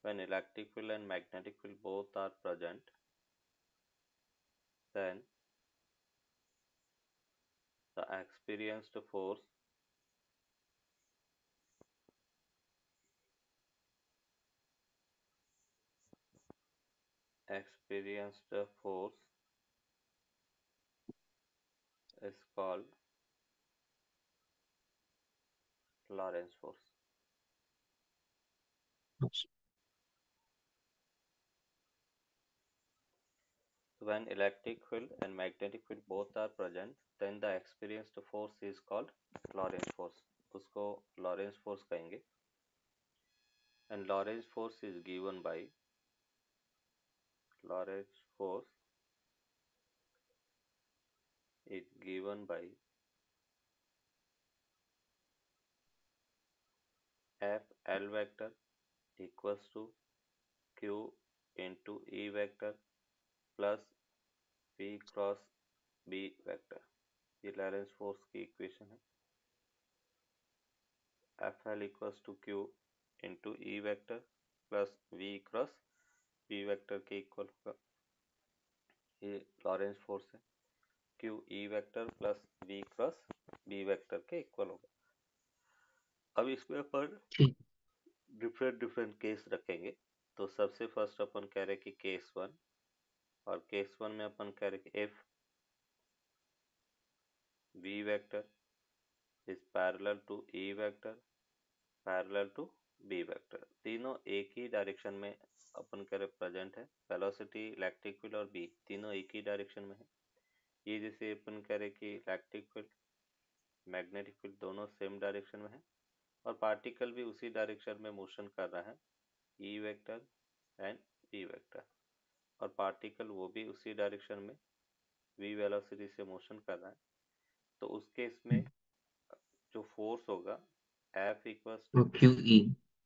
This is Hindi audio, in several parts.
when electric field and magnetic field both are present, then the experienced force is called Lorentz force. When electric field and magnetic field both are present, then the experienced force is called Lorentz force. उसको Lorentz force कहेंगे. And Lorentz force is given by F L vector equals to Q into E vector plus V cross B vector. ये लॉरेंस फोर्स की इक्वेशन है. FL equals to Q into E vector plus V cross B vector के इक्वल होगा. ये लॉरेंस फोर्स है. Q E vector plus V cross B vector के इक्वल होगा. अब इसमें अपन डिफरेंट केस रखेंगे. तो सबसे फर्स्ट अपन कह रहे कि केस 1, और केस 1 में अपन कह रहे कि if V vector is parallel to E vector parallel to B vector, तीनों एक ही डायरेक्शन में अपन कह रहे प्रेजेंट है. वेलोसिटी, इलेक्ट्रिक फील्ड और बी तीनों एक ही डायरेक्शन में है. ये जैसे अपन कह रहे कि इलेक्ट्रिक फील्ड, मैग्नेटिक फील्ड दोनों सेम डायरेक्शन में है और पार्टिकल भी उसी डायरेक्शन में मोशन कर रहा है, E vector and B vector, और पार्टिकल वो भी उसी डायरेक्शन में वी वेलोसिटी से मोशन कर रहा है. तो उस केस में जो फोर्स होगा F इक्वल्स टू QE,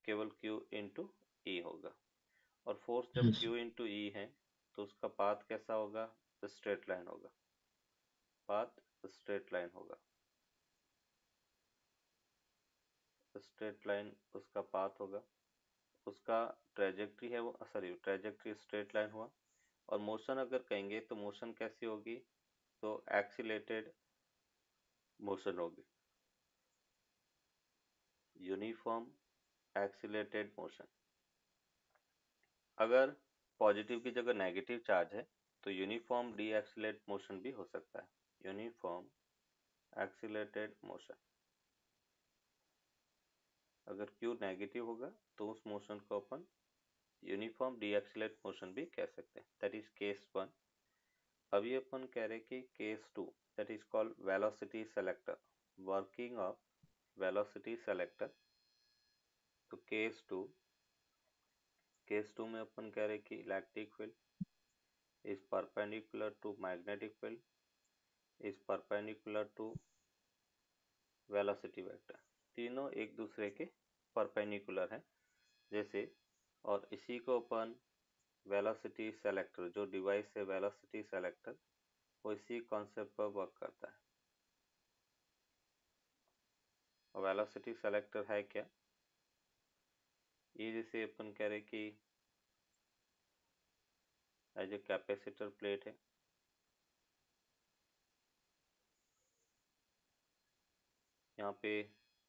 केवल Q इंटू ई होगा. और फोर्स जब Q इंटू ई है तो उसका पाथ कैसा होगा? स्ट्रेट लाइन होगा. स्ट्रेट लाइन उसका पाथ होगा. उसका ट्रेजेक्ट्री है वो, सॉरी, ट्रेजेक्ट्री स्ट्रेट लाइन हुआ. और मोशन अगर कहेंगे तो मोशन कैसी होगी? तो एक्सीलेटेड मोशन होगी, यूनिफॉर्म एक्सीलेटेड मोशन. अगर पॉजिटिव की जगह नेगेटिव चार्ज है तो यूनिफॉर्म डी एक्सीलेट मोशन भी हो सकता है. Uniform accelerated motion. अगर Q नेगेटिव होगा तो उस मोशन को अपन यूनिफॉर्म डी एक्सीलेट मोशन भी कह सकते हैं. That is case 1. अभी अपन कह रहे कि case 2, that is called velocity selector, working of velocity selector. तो केस 2 में अपन कह रहे कि electric field is perpendicular to magnetic field is perpendicular to velocity vector. तीनों एक दूसरे के परपेंडिकुलर हैं जैसे. और इसी को अपन वेलोसिटी सेलेक्टर, जो डिवाइस है वेलोसिटी सेलेक्टर, वो इसी कॉन्सेप्ट पर वर्क करता है. और वेलोसिटी सेलेक्टर है क्या? ये जैसे अपन कह रहे कि एज ए कैपेसिटर प्लेट है. यहाँ पे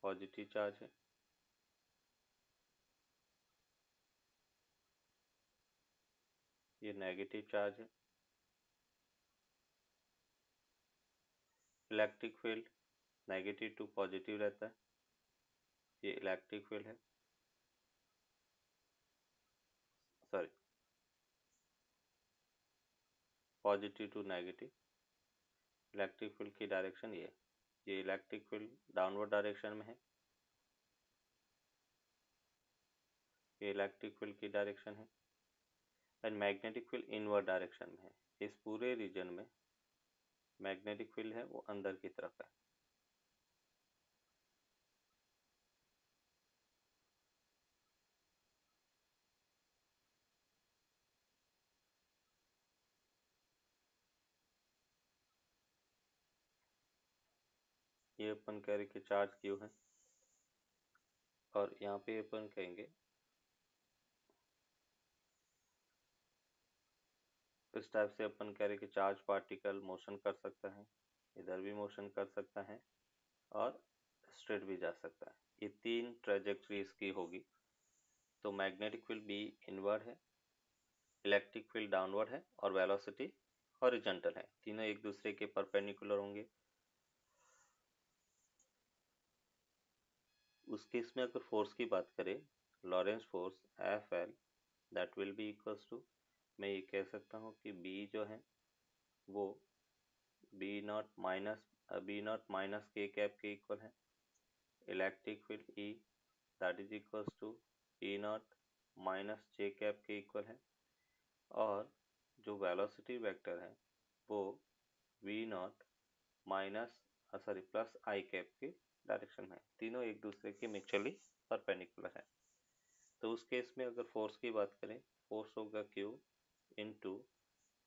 पॉजिटिव चार्ज है, ये नेगेटिव चार्ज है. Electric field negative to positive रहता है, ये इलेक्ट्रिक फील्ड है, sorry, positive to negative. Electric field की डायरेक्शन ये इलेक्ट्रिक फील्ड डाउनवर्ड डायरेक्शन में है, ये इलेक्ट्रिक फील्ड की डायरेक्शन है. And magnetic field inward direction में है. इस पूरे रीजन में मैग्नेटिक फील्ड है वो अंदर की तरफ है. ये अपन कह रहे कि चार्ज क्यू है, और यहाँ पे अपन कहेंगे इस टाइप से अपन कह रहे कि चार्ज पार्टिकल मोशन कर सकता है, इधर भी मोशन कर सकता है और स्ट्रेट भी जा सकता है। ये तीन ट्रेजेक्ट्री इसकी होगी। तो मैग्नेटिक फील्ड बी इनवर्ड है, इलेक्ट्रिक फील्ड डाउनवर्ड है और वेलोसिटी हॉरिजॉन्टल है। तीनों एक दूसरे के परपेंडिकुलर होंगे। उस केस में अगर फोर्स की बात करें, Lorentz force F L that will be equals to, मैं ये कह सकता हूँ कि बी जो है वो B naught minus K cap के इक्वल है। Electric field E that is equals to E naught minus J cap के इक्वल है। और जो वेलोसिटी वेक्टर है वो V naught minus plus I cap के डायरेक्शन में। तीनों एक दूसरे के म्यूचुअली परपेंडिकुलर है। तो उस केस में अगर फोर्स की बात करें, फोर्स होगा Q into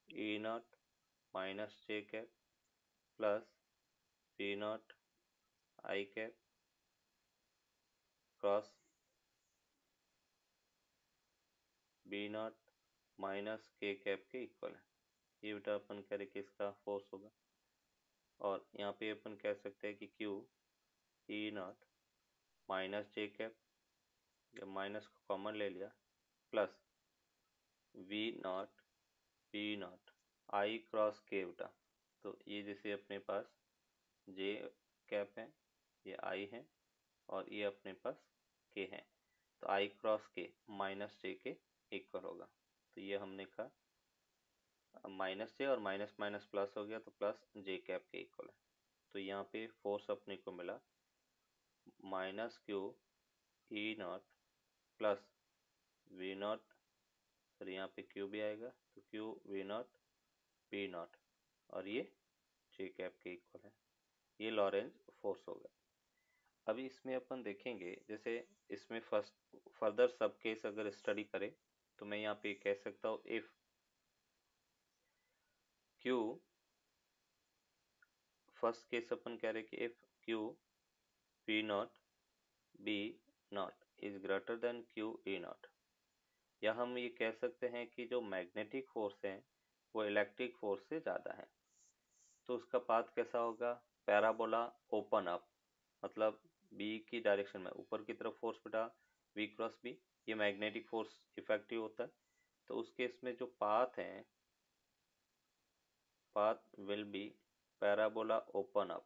E naught minus J cap plus V naught I cap cross B naught minus K cap के इक्वल है। ये बेटा अपन कह रहे कि इसका फोर्स होगा। और यहाँ पे अपन कह सकते हैं कि क्यू ई नॉट माइनस जे कैप, जब माइनस को कॉमन ले लिया, plus V naught P naught I cross K बेटा। तो ये जैसे अपने पास जे कैप है, ये आई है और ये अपने पास के है, तो आई क्रॉस के माइनस जे के इक्वल होगा। तो ये हमने कहा माइनस जे और माइनस माइनस प्लस हो गया, तो प्लस जे कैप के इक्वल है। तो यहाँ पे फोर्स अपने को मिला minus Q E naught plus V not, फिर यहाँ पे क्यू भी आएगा तो Q V naught P naught और ये जे कैप के इक्वल है। ये लॉरेंज फोर्स होगा। अभी इसमें अपन देखेंगे, जैसे इसमें फर्दर सब केस अगर स्टडी करें तो मैं यहाँ पे कह सकता हूँ इफ क्यू, फर्स्ट केस अपन कह रहे कि if Q P not B not is greater than Q E not, या हम ये कह सकते हैं कि जो मैग्नेटिक फोर्स है वो इलेक्ट्रिक फोर्स से ज़्यादा है। तो उसका पाथ कैसा होगा, पैराबोला ओपन अप, मतलब बी की डायरेक्शन में ऊपर की तरफ फोर्स बेटा वी क्रॉस बी, ये मैग्नेटिक फोर्स इफेक्टिव होता है। तो उस केस में जो पाथ है, path will be parabola open up,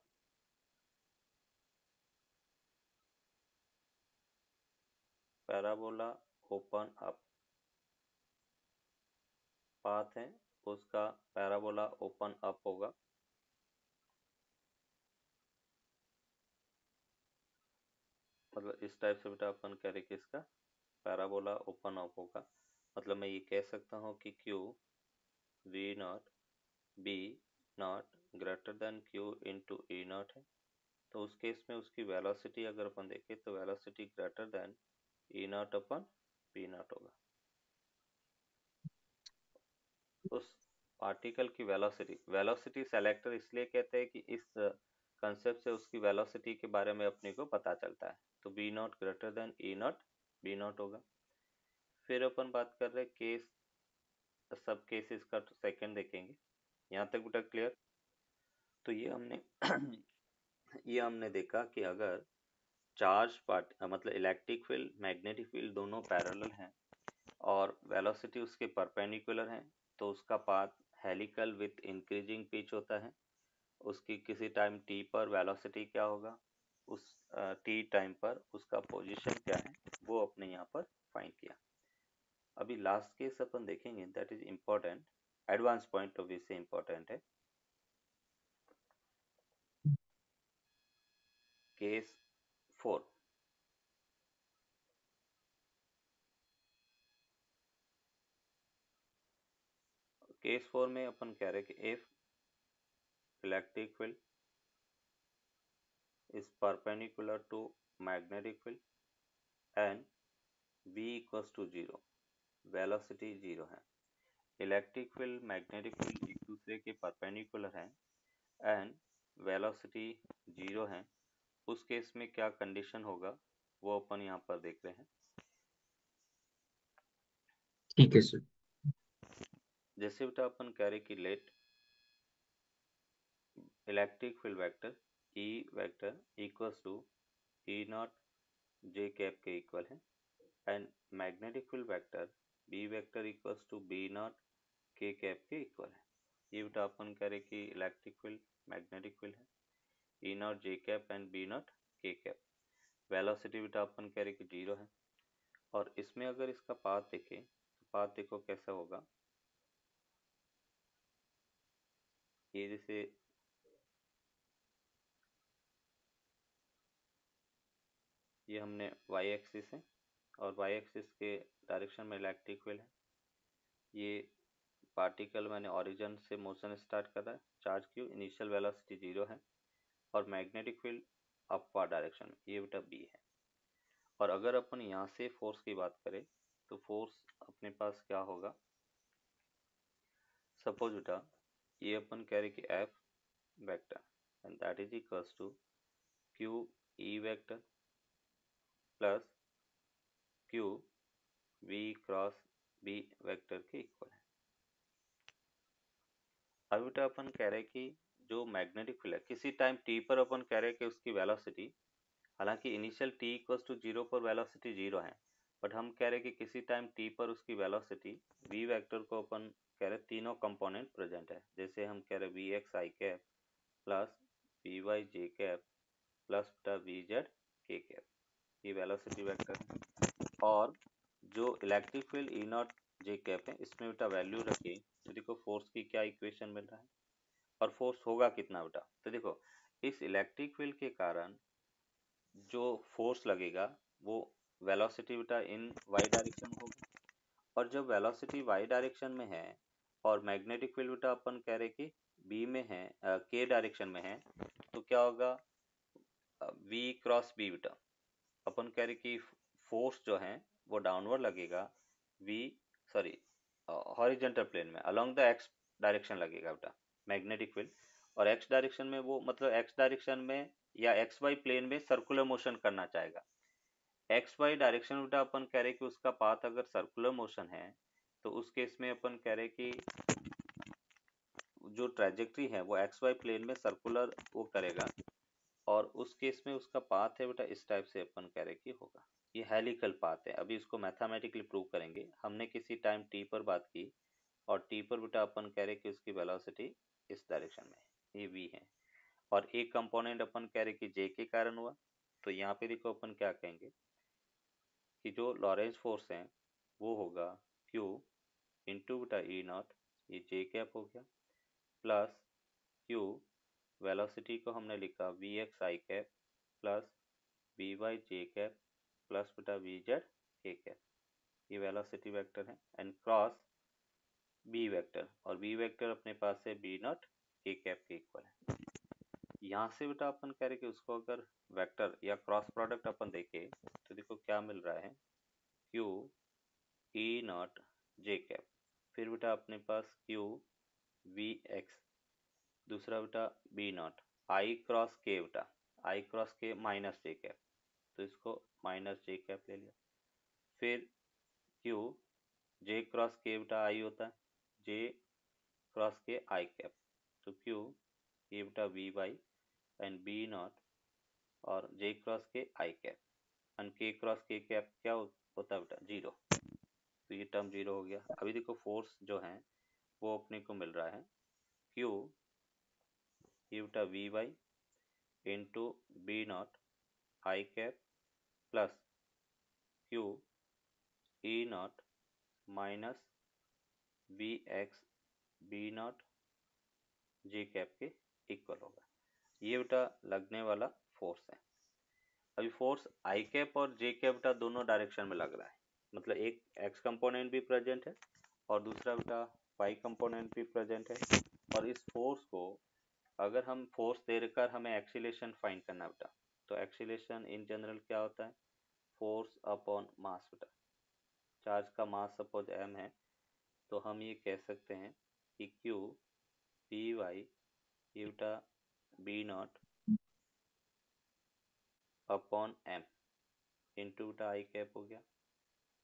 parabola open up path है उसका पैराबोला ओपन अप होगा। मतलब इस टाइप से बेटा अपन कह रहे कि इसका पैराबोला ओपन अप होगा। मतलब मैं ये कह सकता हूँ कि Q V naught B naught greater than Q into E naught है। तो उस केस में उसकी वेलोसिटी अगर अपन देखें तो velocity greater than E not upon P not होगा। उस पार्टिकल की वेलोसिटी, वेलोसिटी सेलेक्टर इसलिए कहते हैं कि इस कंसेप्ट से उसकी वेलोसिटी के बारे में अपने को पता चलता है। तो B naught greater than E naught B naught होगा। फिर अपन बात कर रहे केस, सब केसेस का सेकंड देखेंगे। यहाँ तक बेटा क्लियर? तो ये हमने ये हमने देखा कि अगर चार्ज पार्ट मतलब इलेक्ट्रिक फील्ड मैग्नेटिक फील्ड दोनों पैरेलल हैं और वेलोसिटी उसके परपेंडिकुलर है, तो उसका path helical with increasing pitch होता है। उसकी किसी टाइम टी पर वेलोसिटी क्या होगा, उस टी टाइम पर उसका पोजीशन क्या है, वो अपने यहाँ पर फाइंड किया। अभी लास्ट केस अपन देखेंगे, that is important, advance point of view से इम्पोर्टेंट है। केस 4, केस 4 में अपन कह रहे कि if electric field is perpendicular to magnetic field and v equals to 0, velocity 0 है। इलेक्ट्रिक फील्ड मैग्नेटिक फील्ड एक दूसरे के परपेंडिकुलर हैं एंड वेलोसिटी 0 है। उस केस में क्या कंडीशन होगा वो अपन यहाँ पर देख रहे हैं। ठीक है सर। जैसे बेटा अपन कह रहे कि let electric field vector E vector equals to E naught J cap के इक्वल है and magnetic field vector B vector equals to B naught के कैप के इक्वल है। ये बेटा अपन कह रहे कि इलेक्ट्रिक फील्ड मैग्नेटिक फील्ड है E naught J cap and B naught के कैप। वेलोसिटी बेटा अपन कह रहे कि 0 है और इसमें अगर इसका पाथ देखें तो पाथ देखो कैसा होगा। ये जैसे ये हमने y एक्सिस है और y एक्सिस के डायरेक्शन में इलेक्ट्रिक फील्ड है। ये पार्टिकल मैंने ओरिजिन से मोशन स्टार्ट कर रहा है, चार्ज क्यू, इनिशियल वेलोसिटी 0 है और मैग्नेटिक फील्ड अपवर्ड डायरेक्शन में, ये बेटा b है। और अगर अपन यहाँ से फोर्स की बात करें तो फोर्स अपने पास क्या होगा। सपोज बेटा ये अपन कह रहे कि f vector and that is equals to q e vector plus q v cross b vector के इक्वल है। अब बेटा अपन कह रहे कि जो मैग्नेटिक फील्ड है किसी टाइम t पर अपन कह रहे कि उसकी वेलोसिटी, हालांकि इनिशियल t इक्वल्स टू 0 पर वेलोसिटी 0 है, बट हम कह रहे कि किसी टाइम t पर उसकी वेलोसिटी v वेक्टर को अपन कह रहे तीनों कंपोनेंट प्रेजेंट है। जैसे हम कह रहे V X I cap plus V Y J cap plus बेटा वी जेड के कैप, ये वेलोसिटी वेक्टर है। और जो इलेक्ट्रिक फील्ड ई नॉट जे कैप है इसमें बेटा वैल्यू रखिए तो देखो फोर्स की क्या इक्वेशन मिल रहा है और फोर्स होगा कितना बेटा। तो देखो इस इलेक्ट्रिक फील्ड के कारण जो फोर्स लगेगा वो वेलोसिटी बेटा इन वाई डायरेक्शन में होगा और जब वेलोसिटी वाई डायरेक्शन में है और मैग्नेटिक फील्ड बेटा अपन कह रहे कि बी में है, के डायरेक्शन में है, तो क्या होगा वी क्रॉस बी बेटा। अपन कह रहे कि फोर्स जो है वो डाउनवर्ड लगेगा वी सॉरी हॉरिजॉन्टल प्लेन में अलोंग द एक्स डायरेक्शन लगेगा बेटा मैग्नेटिक फील्ड। और एक्स डायरेक्शन में वो मतलब एक्स डायरेक्शन में या एक्स वाई प्लेन में सर्कुलर मोशन करना चाहेगा। एक्स वाई डायरेक्शन बेटा अपन कह रहे कि उसका पाथ अगर सर्कुलर मोशन है तो उस केस में अपन कह रहे कि जो ट्रेजेक्ट्री है वो एक्स वाई प्लेन में सर्कुलर वो करेगा और उस केस में उसका पाथ है बेटा इस टाइप से अपन कह रहे कि होगा। ये हेलिकल पाथ है, अभी इसको मैथमेटिकली प्रूव करेंगे। हमने किसी टाइम टी पर बात की और टी पर बेटा अपन कह रहे कि उसकी वेलोसिटी इस डायरेक्शन में है, ये वी है और एक कंपोनेंट अपन कह रहे कि जे के कारण हुआ। तो यहाँ पे देखो अपन क्या कहेंगे कि जो लॉरेंस फोर्स है वो होगा Q इंटू बेटा ई नॉट, ये जे कैप हो गया, प्लस Q वेलोसिटी को हमने लिखा V X I cap plus V Y J cap plus बेटा वी जेड के कैप, ये वेलोसिटी वेक्टर है एंड क्रॉस बी वेक्टर और बी वेक्टर अपने पास है बी नॉट के कैप के इक्वल है। यहाँ से बेटा अपन कह रहे कि उसको अगर वेक्टर या क्रॉस प्रोडक्ट अपन देखें तो देखो क्या मिल रहा है Q ई नॉट जे कैप, फिर बेटा अपने पास Q वी एक्स, दूसरा बेटा B naught I cross K बेटा आई क्रॉस के माइनस जे कैप, तो इसको माइनस जे कैप ले लिया। फिर Q जे क्रॉस के बेटा आई होता है जे क्रॉस के आई कैप, तो Q ये बेटा V Y and B naught और J cross K I cap and K cross K cap क्या होता है बेटा 0, तो ये टर्म 0 हो गया। अभी देखो फोर्स जो है वो अपने को मिल रहा है Q ये बेटा V Y into B naught I cap plus Q E naught minus B X B naught J cap के इक्वल होगा। ये बेटा लगने वाला फोर्स है। अभी फोर्स आई कैप और जे कैप बेटा दोनों डायरेक्शन में लग रहा है, मतलब एक एक्स कंपोनेंट भी प्रेजेंट है और दूसरा बेटा वाई कंपोनेंट भी प्रेजेंट है। और इस फोर्स को अगर हम फोर्स देकर हमें एक्सीलेशन फाइंड करना बेटा, तो एक्सीलेशन इन जनरल क्या होता है फोर्स अपॉन मास बेटा। चार्ज का मास सपोज m है तो हम ये कह सकते हैं कि Q पी वाई ये बेटा B not upon m into बेटा आई कैप हो गया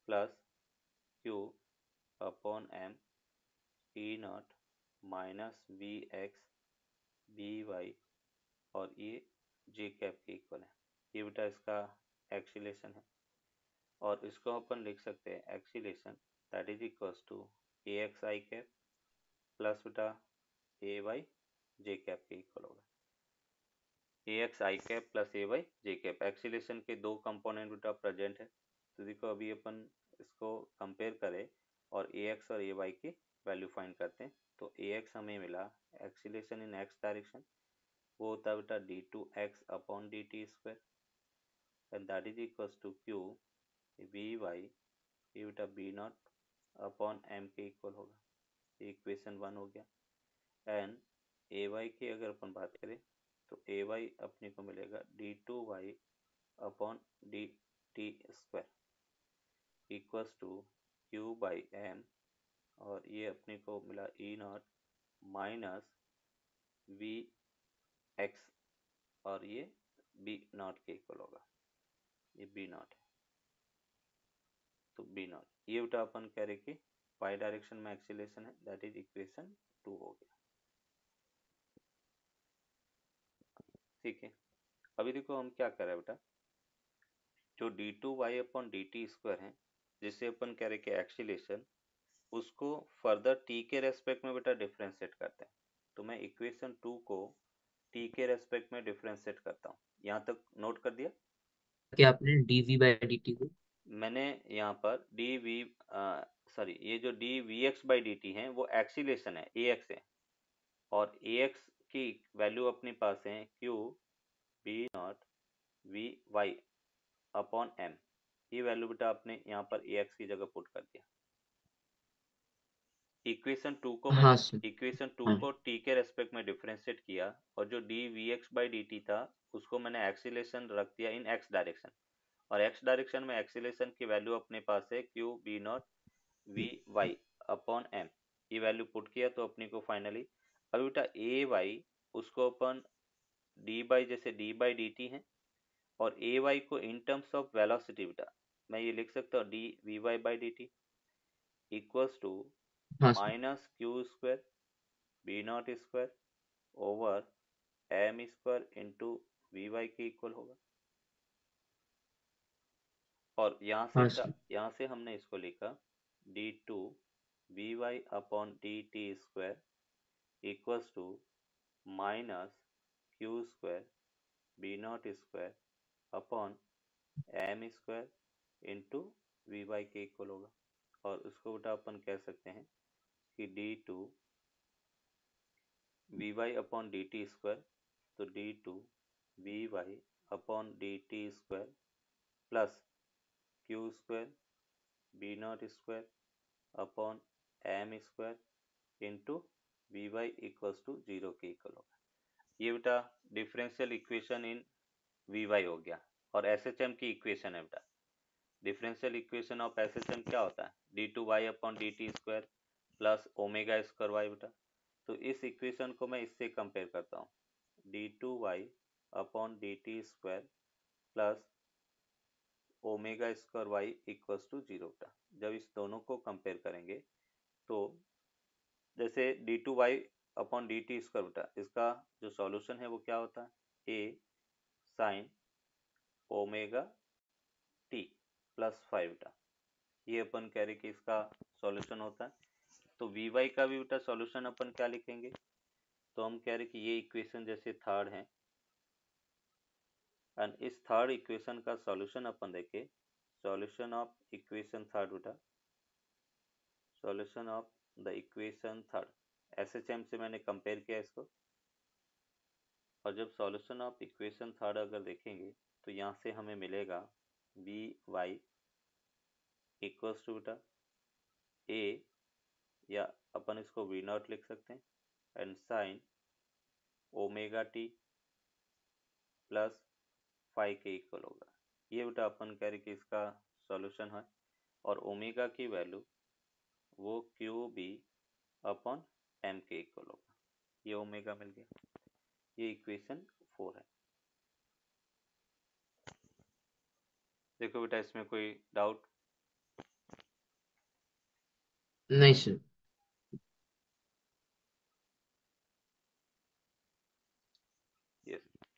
plus Q upon m E naught minus V X B Y और ये जे कैप के इक्वल है। ये बेटा इसका एक्सीलेशन है और इसको अपन लिख सकते हैं acceleration that is equals to A X I cap plus बेटा ए वाई जे कैप के इक्वल होगा। A X I cap plus A Y J cap, acceleration के दो कंपोनेंट बेटा प्रेजेंट है। तो देखो अभी अपन इसको कंपेयर करें और ए एक्स और ए वाई की वैल्यू फाइंड करते हैं। तो ए एक्स हमें मिला एक्सीलेशन इन एक्स डायरेक्शन, वो होता है बेटा D two X upon D T square and that is equals to Q V Y ये बेटा बी नॉट अपॉन एम के इक्वल होगा। ये इक्वेशन 1 हो गया। एंड ए वाई की अगर अपन बात करें तो ए वाई अपने को मिलेगा D two Y upon D T square equals to Q by M और ये अपने को मिला E naught minus V X और ये बी नॉट के इक्वल होगा। ये बी नॉट है तो बी नॉट ये बेटा अपन कह रहे कि वाई डायरेक्शन में एक्सीलेशन है दैट इज इक्वेशन 2 हो गया। ठीक है, अभी देखो हम क्या कर रहे हैं बेटा, जो D two Y upon D T square है जिससे अपन कह रहे कि एक्सीलेशन, उसको फर्दर टी के रेस्पेक्ट में बेटा डिफरेंशिएट करते हैं। तो मैं इक्वेशन 2 को टी के रेस्पेक्ट में डिफरेंशिएट करता हूँ। यहाँ तक नोट कर दिया कि आपने dv बाई dt को? मैंने यहाँ पर डी वी सॉरी ये जो D V X by D T है वो एक्सीलेशन है ए एक्स है और ए एक्स की वैल्यू अपने पास है Q B naught V Y upon M. ये वैल्यू बेटा आपने यहाँ पर ए एक्स की जगह पुट कर दिया। इक्वेशन 2 को मैंने हाँ सर। इक्वेशन 2 हाँ को टी के रेस्पेक्ट में डिफरेंशिएट किया और जो D V X by D T था उसको मैंने एक्सीलेशन रख दिया इन एक्स डायरेक्शन और एक्स डायरेक्शन में एक्सीलेशन की वैल्यू अपने पास है Q B naught V Y upon M. ये वैल्यू पुट किया तो अपने को फाइनली अभी बेटा ए वाई उसको अपन डी बाई जैसे डी बाई डी टी है और ए वाई को इन टर्म्स ऑफ वेलोसिटी बेटा मैं ये लिख सकता हूँ d we Y by D t equals to हाँ सर। Minus q square B not square over m square into v y के इक्वल होगा। और यहाँ से हाँ बेटा सर। यहाँ से हमने इसको लिखा d two v Y upon D T square equals to minus q square B not square upon m square into v y के इक्वल होगा। और उसको बेटा अपन कह सकते हैं कि d two v Y upon D T square तो d two v Y upon D T square plus q square B not square upon m square into v Y equals to 0 के इक्वल होगा। ये बेटा differential equation in V Y हो गया और एस एच एम की इक्वेशन है बेटा। Differential equation of S H M क्या होता है D two Y upon D T square plus omega square Y बेटा। तो इस इक्वेशन को मैं इससे कंपेयर करता हूँ D two Y upon D T square plus omega square Y equals to 0 बेटा। जब इस दोनों को कंपेयर करेंगे तो जैसे D two Y upon D T square बेटा इसका जो सॉल्यूशन है वो क्या होता है A sine omega T plus 5 बेटा। ये अपन कह रहे कि इसका सॉल्यूशन होता है। तो वी वाई का भी बेटा सॉल्यूशन अपन क्या लिखेंगे तो हम कह रहे कि ये इक्वेशन जैसे थर्ड है एंड इस थर्ड इक्वेशन का सॉल्यूशन अपन देखें सॉल्यूशन ऑफ इक्वेशन थर्ड बेटा solution of the equation third SHM से मैंने कंपेयर किया इसको और जब सॉल्यूशन ऑफ इक्वेशन थर्ड अगर देखेंगे तो यहाँ से हमें मिलेगा वी वाई इक्वल्स टू बेटा ए या अपन इसको वी नॉट लिख सकते हैं and sign omega T plus 5 के इक्वल होगा। ये बेटा अपन कह रहे कि इसका सॉल्यूशन है और ओमेगा की वैल्यू वो क्यू बी अपॉन एम के इक्वल होगा। ये ओमेगा मिल गया। ये इक्वेशन 4 है। देखो बेटा इसमें कोई डाउट? नहीं सर।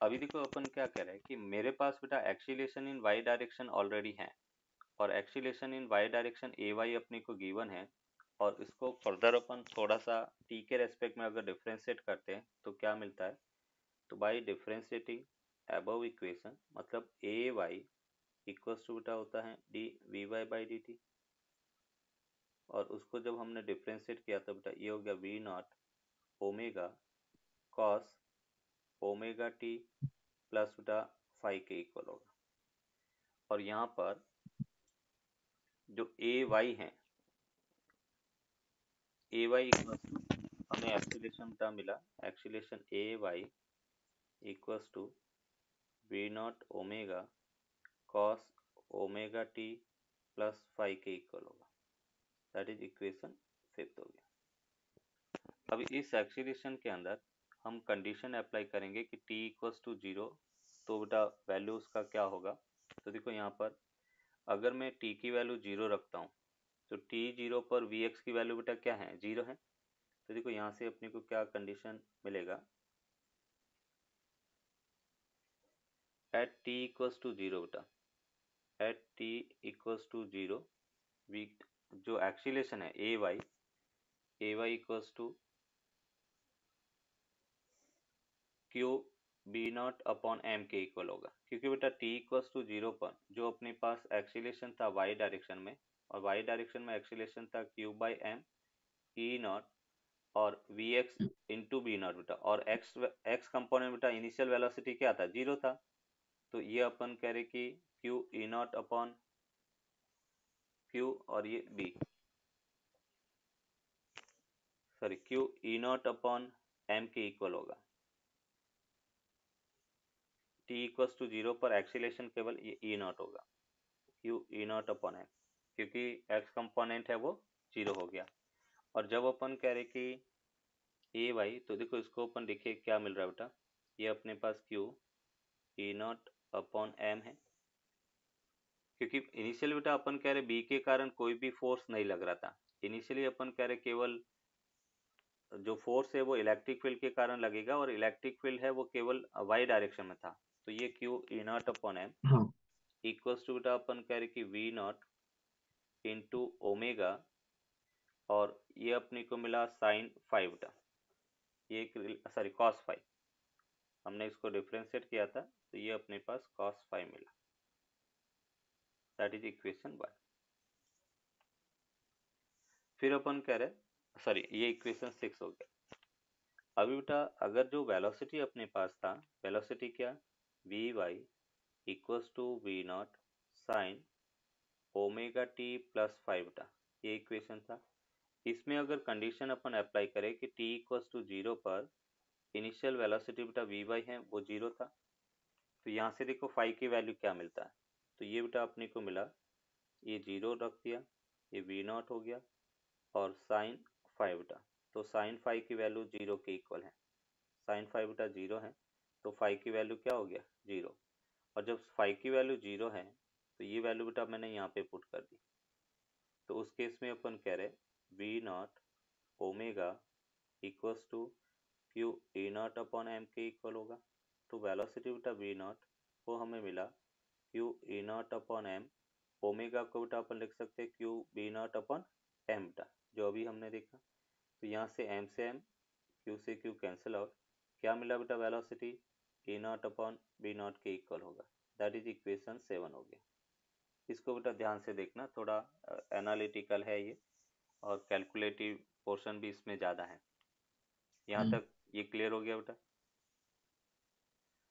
अभी देखो अपन क्या कह रहे हैं कि मेरे पास बेटा acceleration in Y direction already है, और acceleration in Y direction A Y अपने को गिवन है, और इसको फर्दर अपन थोड़ा सा टी के रेस्पेक्ट में अगर डिफ्रेंशिएट करते हैं तो क्या मिलता है, तो बाई डिफ्रेंशिएटिंग अबव इक्वेशन, मतलब ए वाई इक्वल्स टू बेटा होता है D we Y by D T, और उसको जब हमने डिफ्रेंशिएट किया तो बेटा ये हो गया V naught omega cos omega T plus बेटा फाइव के इक्वल होगा। और यहाँ पर जो ए वाई है, ए वाई इक्वल्स टू, हमें एक्सीलरेशन का मिला, acceleration A Y equals to we naught omega cos omega T plus five के इक्वल होगा। दैट इज इक्वेशन फिफ्थ हो गया। अब इस एक्सीलरेशन के अंदर हम कंडीशन अप्लाई करेंगे कि t इक्वल्स टू जीरो, तो बेटा वैल्यू उसका क्या होगा। तो देखो यहाँ पर अगर मैं t की वैल्यू जीरो रखता हूँ तो t जीरो पर vx की वैल्यू बेटा क्या है, जीरो है। तो देखो यहाँ से अपने को क्या कंडीशन मिलेगा, at t equals to zero बेटा, at t equals to zero v, जो एक्सीलेशन है ए Y equals to q B not upon M के इक्वल होगा, क्योंकि बेटा t इक्वल्स टू जीरो पर जो अपने पास एक्सीलेशन था y डायरेक्शन में, और y डायरेक्शन में एक्सीलेशन था q by m E not और v x into B not बेटा, और एक्स कंपोनेंट बेटा इनिशियल वेलोसिटी क्या था, जीरो था। तो ये अपन कह रहे कि Q E not upon Q और ये B, sorry Q E not upon M के इक्वल होगा। t इक्वल्स टू जीरो पर एक्सीलेशन केवल ये ई नॉट होगा, Q E not upon M, क्योंकि एक्स कंपोनेंट है वो जीरो हो गया। और जब अपन कह रहे कि ए वाई, तो देखो इसको अपन देखिए क्या मिल रहा है बेटा, ये अपने पास q E not upon m है, क्योंकि इनिशियल बेटा अपन कह रहे बी के कारण कोई भी फोर्स नहीं लग रहा था। इनिशियली अपन कह रहे केवल जो फोर्स है वो इलेक्ट्रिक फील्ड के कारण लगेगा, और इलेक्ट्रिक फील्ड है वो केवल वाई डायरेक्शन में था। तो ये Q E not upon M हाँ इक्वल्स टू बेटा अपन कह रहे कि वी नॉट इंटू ओमेगा, और ये अपने को मिला साइन फाइव बेटा, ये सॉरी कॉस फाइव, हमने इसको डिफ्रेंशिएट किया था तो ये अपने पास कॉस फाइव मिला। That is equation one. फिर अपन कह रहे, सॉरी ये इक्वेशन सिक्स हो गया। अभी बेटा अगर जो वेलोसिटी अपने पास था, वेलोसिटी क्या, V Y equals to we not sine omega T plus five बेटा, ये इक्वेशन था। इसमें अगर कंडीशन अपन अप्लाई करें कि t इक्वल्स टू जीरो पर इनिशियल वेलोसिटी बेटा वी वाई है वो जीरो था, तो यहाँ से देखो फाइव की वैल्यू क्या मिलता है, तो ये बेटा अपने को मिला, ये जीरो रख दिया, ये वी नॉट हो गया, और साइन फाइव बेटा, तो साइन फाइव की वैल्यू जीरो के इक्वल है, साइन फाइव बेटा जीरो है, तो फाइव की वैल्यू क्या हो गया, जीरो। और जब फाइव की वैल्यू जीरो है तो ये वैल्यू बेटा मैंने यहाँ पे पुट कर दी, तो उस केस में अपन कह रहे V naught omega equals to Q E not upon M के इक्वल होगा। तो वेलोसिटी बेटा वी नॉट वो हमें मिला Q E not upon M, omega को बेटा अपन लिख सकते हैं Q B not upon M बेटा, जो अभी हमने देखा। तो यहाँ से एम क्यू से क्यू कैंसिल आउट, क्या मिला बेटा velocity E not upon B naught के इक्वल होगा। दैट इज इक्वेशन सेवन हो गया। इसको बेटा ध्यान से देखना, थोड़ा एनालिटिकल है ये, और कैलकुलेटिव पोर्शन भी इसमें ज़्यादा है। यहाँ तक ये क्लियर हो गया बेटा।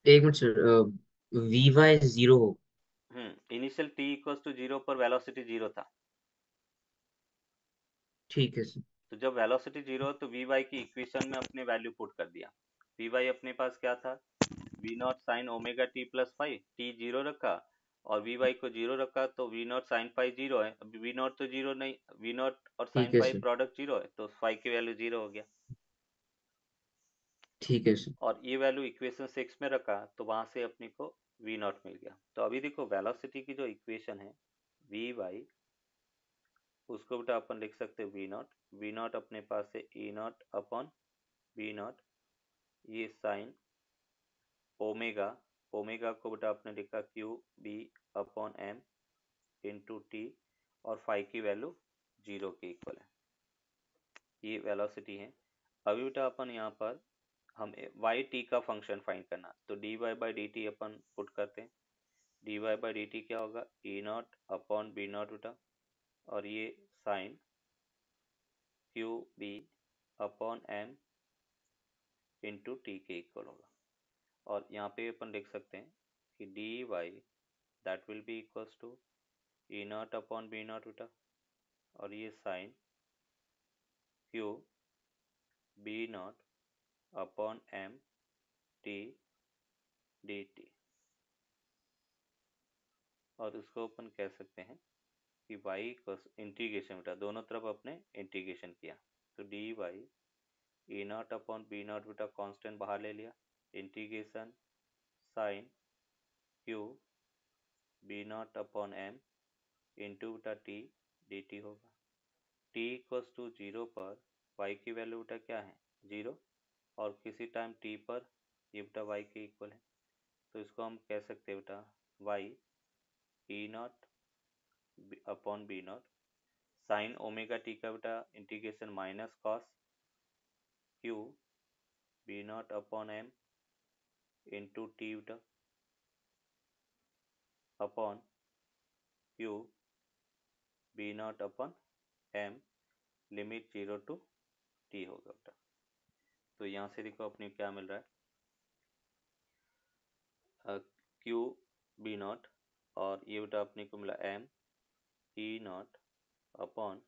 एक minute sir, v y zero हो। Initial t equals to zero पर वेलोसिटी जीरो था, ठीक है सर। तो जब वेलोसिटी जीरो है तो वी वाई की इक्वेशन में अपने वैल्यू पुट कर दिया। वी वाई अपने पास क्या था, V not sine omega T plus five, T zero रखा और वी वाई को जीरो रखा, तो V not sine five zero है, अभी वी नॉट तो जीरो नहीं, वी नॉट और साइन ठीक है फाइव सर। प्रोडक्ट जीरो है, तो फाइव की वैल्यू जीरो हो गया। ठीक है सर। और ये वैल्यू इक्वेशन सिक्स में रखा तो वहां से अपने को वी नॉट मिल गया। तो अभी देखो वेलोसिटी की जो इक्वेशन है वी वाई, उसको बेटा अपन लिख सकते हैं वी नॉट अपने पास है E not upon we naught, ये साइन ओमेगा, ओमेगा को बेटा आपने लिखा Q B upon M into T, और फाई की वैल्यू 0 के इक्वल है। ये वेलोसिटी है। अभी बेटा अपन यहाँ पर हम वाई टी का फंक्शन फाइंड करना, तो D Y by D T अपन पुट करते हैं। D Y by D T क्या होगा, E not upon B not बेटा, और ये sine Q B upon M into T के इक्वल होगा। और यहाँ पे अपन लिख सकते हैं कि D Y that will be equals to E not upon B not बेटा, और ये sine Q B not upon M T D T. और उसको अपन कह सकते हैं कि वाई इंटीग्रेशन बेटा, दोनों तरफ अपने इंटीग्रेशन किया, तो D Y E not upon B not बेटा कांस्टेंट बाहर ले लिया, integration sine Q B not upon M into बेटा टी डी टी होगा। टी इक्वल्स टू 0 पर वाई की वैल्यू बेटा क्या है, 0, और किसी टाइम टी पर ये बेटा वाई के इक्वल है, तो इसको हम कह सकते हैं बेटा y E not upon B not sine omega t का बेटा integration minus cos q B not upon M into t बेटा upon Q B not upon m limit 0 to t होगा बेटा। तो यहाँ से देखो अपने क्या मिल रहा है, क्यू बी नॉट, और ये बेटा अपने को मिला M E not upon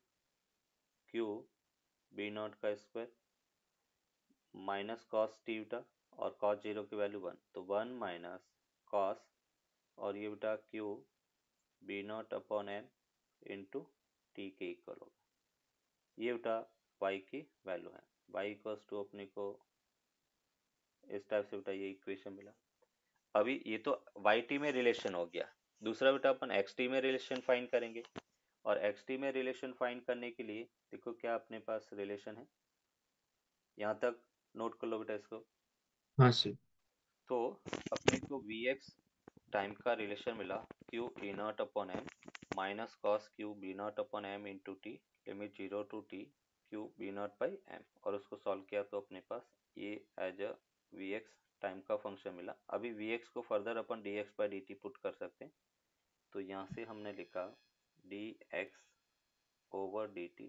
Q B naught का स्क्वायर माइनस कॉस टी बेटा, और कॉस 0 की वैल्यू 1, तो 1 माइनस कॉस, और ये बेटा Q B not upon M into T के इक्वल होगा। ये बेटा वाई की वैल्यू है, वाई इक्वल्स टू अपने को इस टाइप से बेटा ये इक्वेशन मिला। अभी ये तो वाई टी में रिलेशन हो गया, दूसरा बेटा अपन एक्स टी में रिलेशन फाइंड करेंगे। और एक्स टी में रिलेशन फाइंड करने के लिए देखो क्या अपने पास रिलेशन है, यहाँ तक नोट कर लो बेटा इसको। हाँ सर। तो अपने को वी एक्स टाइम का रिलेशन मिला Q E not upon m minus cos q B not upon M into t limit 0 to t q B naught by M, और उसको सॉल्व किया तो अपने पास ये as a v x time का फंक्शन मिला। अभी वी एक्स को फर्दर अपन d x by D t put कर सकते हैं, तो यहाँ से हमने लिखा D x over d t,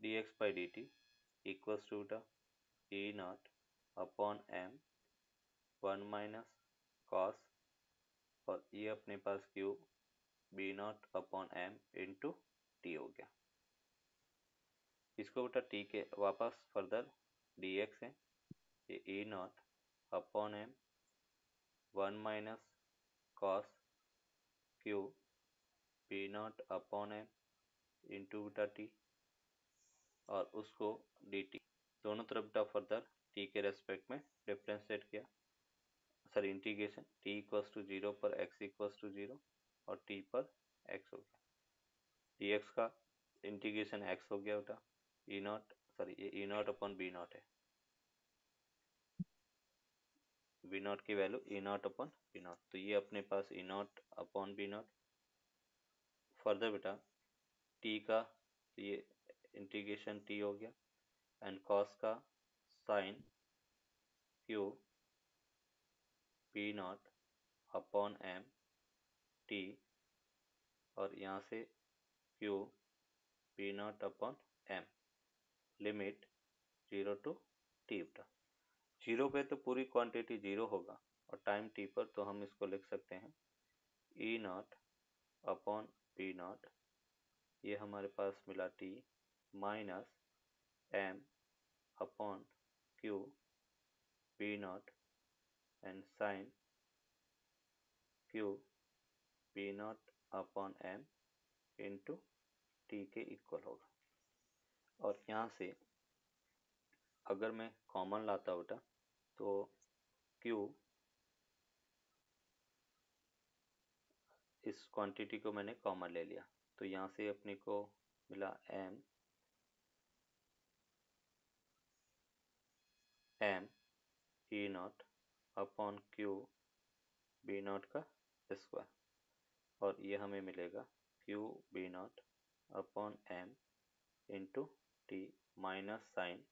d x by D t equals to E not upon m 1 minus cos, और ये अपने पास q B not upon M into t हो गया। इसको बेटा टी के वापस फर्दर डी एक्स है, ये ई not upon m 1 minus cos q B not upon M into बेटा टी, और उसको डी टी दोनों तरफ बेटा फर्दर टी के रेस्पेक्ट में डिफ्रेंशिएट किया, sorry integration, t equals to 0 पर एक्स इक्वल्स टू 0 और टी पर एक्स हो गया, डी एक्स का इंटीग्रेशन एक्स हो गया बेटा, ई नॉट, सॉरी ये ई नॉट अपॉन बी नॉट है, बी नॉट की value e not upon B not, तो ये अपने पास e not upon B not. Further बेटा टी का, तो ये इंटीग्रेशन टी हो गया, एंड कॉस का sine Q B not upon M t, और यहाँ से q B not upon m limit 0 to T बेटा। 0 पे तो पूरी क्वांटिटी 0 होगा, और टाइम टी पर तो हम इसको लिख सकते हैं E not upon B naught, ये हमारे पास मिला t minus m upon Q B naught and sine Q B not upon M into T के इक्वल होगा। और यहाँ से अगर मैं कॉमन लाता बेटा, तो क्यू, इस क्वांटिटी को मैंने कॉमन ले लिया, तो यहाँ से अपने को मिला m m E not upon Q B naught का स्क्वायर, और ये हमें मिलेगा q B not upon M into t minus sine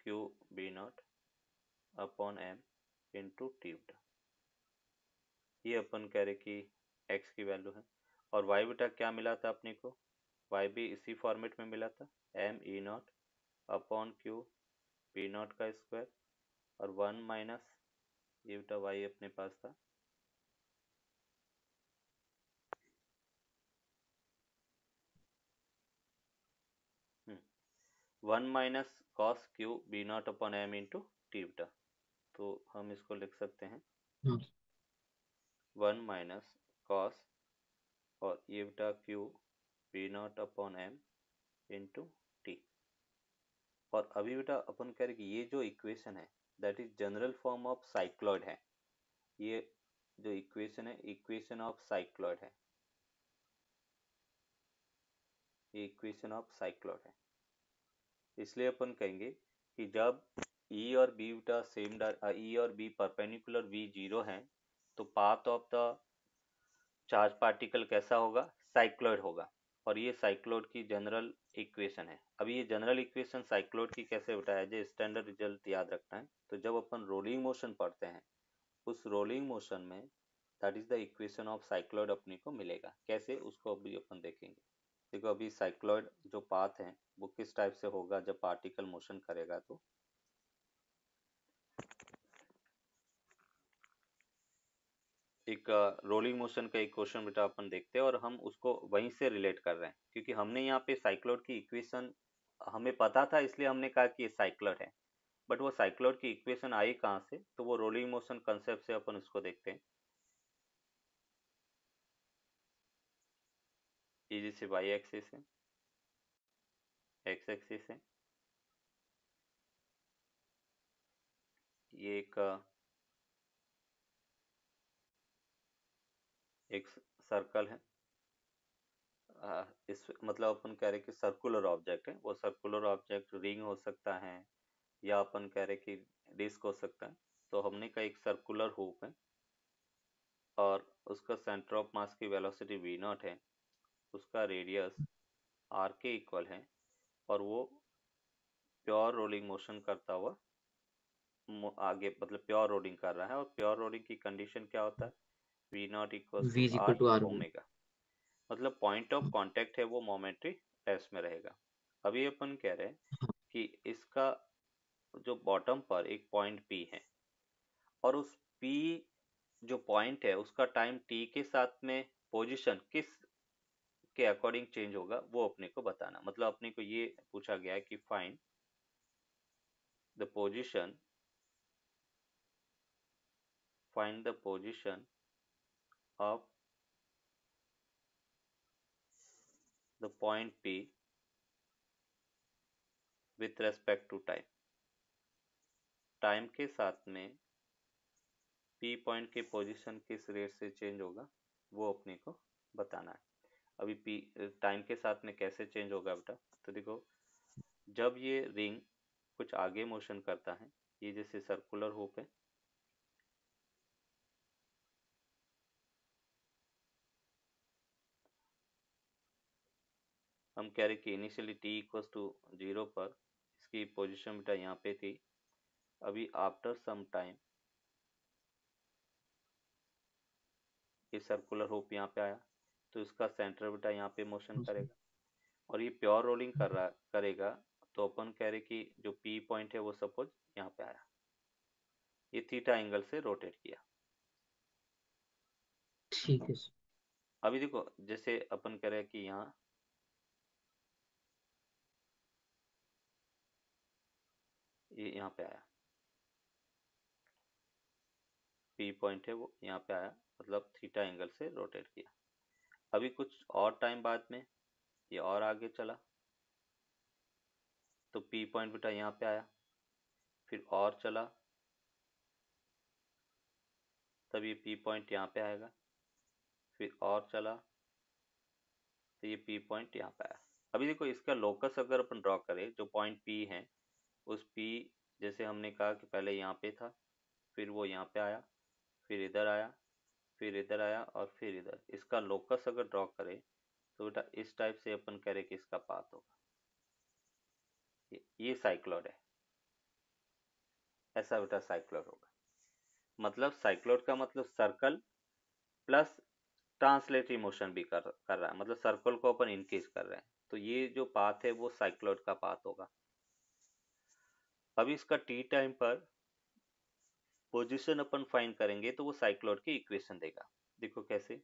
Q B not upon M into t बेटा। ये अपन कह रहे कि x की वैल्यू है, और y बेटा क्या मिला था अपने को, y भी इसी फॉर्मेट में मिला था, m E not upon Q B naught का स्क्वायर और 1 माइनस ये बेटा y अपने पास था 1 minus cos q B not upon M into t बेटा। तो हम इसको लिख सकते हैं हाँ 1 माइनस कॉस और ये बेटा Q B not upon M into T. और अभी बेटा अपन कह रहे कि ये जो इक्वेशन है that is general form of cycloid है, ये जो इक्वेशन है इक्वेशन ऑफ साइक्लॉइड है, ये इक्वेशन ऑफ साइक्लॉइड है। इसलिए अपन कहेंगे कि जब E और B बेटा सेम E और B परपेंडिकुलर V जीरो है तो path of the charge particle कैसा होगा, साइक्लॉइड होगा। और ये साइक्लॉइड की जनरल इक्वेशन है। अभी ये जनरल इक्वेशन साइक्लॉइड की कैसे बताया जाए, स्टैंडर्ड रिजल्ट याद रखना है। तो जब अपन रोलिंग मोशन पढ़ते हैं उस रोलिंग मोशन में that is the equation of cycloid अपने को मिलेगा। कैसे, उसको अभी अपन देखेंगे। देखो अभी साइक्लॉइड जो पाथ है वो किस टाइप से होगा जब पार्टिकल मोशन करेगा। तो एक रोलिंग मोशन का एक क्वेश्चन बेटा अपन देखते हैं और हम उसको वहीं से रिलेट कर रहे हैं, क्योंकि हमने यहाँ पे साइक्लॉइड की इक्वेशन हमें पता था इसलिए हमने कहा कि ये साइक्लॉइड है। बट वो साइक्लॉइड की इक्वेशन आई कहाँ से, तो वो रोलिंग मोशन कंसेप्ट से अपन उसको देखते हैं। ये जैसे वाई एक्सिस है, एक्स एक्सिस है, ये एक सर्कल है। इस मतलब अपन कह रहे कि सर्कुलर ऑब्जेक्ट है, वो सर्कुलर ऑब्जेक्ट रिंग हो सकता है या अपन कह रहे कि डिस्क हो सकता है। तो हमने कहा एक सर्कुलर हुप है और उसका सेंटर ऑफ मास की वेलोसिटी v नॉट है, उसका रेडियस r के इक्वल है और वो प्योर रोलिंग मोशन करता हुआ आगे मतलब प्योर रोलिंग कर रहा है। और प्योर रोलिंग की कंडीशन क्या होता है, v naught equal V to is equal r to r omega. Omega, मतलब पॉइंट ऑफ कांटेक्ट है वो मोमेंट्री टेस्ट में रहेगा। अभी अपन कह रहे हैं कि इसका जो बॉटम पर एक पॉइंट P है और उस P जो पॉइंट है उसका टाइम t के साथ में पोजीशन किस के अकॉर्डिंग चेंज होगा वो अपने को बताना। मतलब अपने को ये पूछा गया है कि find the position, find the position of the point P with respect to time. Time के साथ में P पॉइंट के पोजीशन किस रेट से चेंज होगा वो अपने को बताना है। अभी P टाइम के साथ में कैसे चेंज होगा बेटा, तो देखो जब ये रिंग कुछ आगे मोशन करता है, ये जैसे सर्कुलर हुप है, हम कह रहे कि इनिशियली t इक्वल्स टू 0 पर इसकी पोजीशन बेटा यहाँ पे थी। अभी आफ्टर सम टाइम ये सर्कुलर हुप यहाँ पे आया तो इसका सेंटर बेटा यहाँ पे मोशन करेगा और ये प्योर रोलिंग कर रहा करेगा। तो अपन कह रहे कि जो P पॉइंट है वो सपोज यहाँ पे आया, ये थीटा एंगल से रोटेट किया। ठीक है सर। अभी देखो जैसे अपन कह रहे हैं कि यहाँ ये यहाँ पे आया, P पॉइंट है वो यहाँ पे आया, मतलब थीटा एंगल से रोटेट किया। अभी कुछ और टाइम बाद में ये और आगे चला तो P पॉइंट बेटा यहाँ पे आया, फिर और चला तब ये P पॉइंट यहाँ पे आएगा, फिर और चला तो ये P पॉइंट यहाँ पे आया। अभी देखो इसका लोकस अगर अपन ड्रॉ करें, जो पॉइंट P है, उस P जैसे हमने कहा कि पहले यहाँ पे था, फिर वो यहाँ पे आया, फिर इधर आया, फिर इधर आया और फिर इधर। इसका लोकस अगर ड्रॉ करें तो बेटा इस टाइप से अपन करें कि इसका पाथ होगा, ये साइक्लॉइड है, ऐसा बेटा साइक्लॉइड होगा। मतलब साइक्लॉइड का मतलब सर्कल प्लस ट्रांसलेटरी मोशन भी कर रहा है, मतलब सर्कल को अपन इंक्रीज कर रहे हैं, तो ये जो पाथ है वो साइक्लॉइड का पाथ होगा। अभी इसका टी टाइम पर पोजीशन अपन फाइंड करेंगे तो वो साइक्लॉइड की इक्वेशन देगा। देखो कैसे,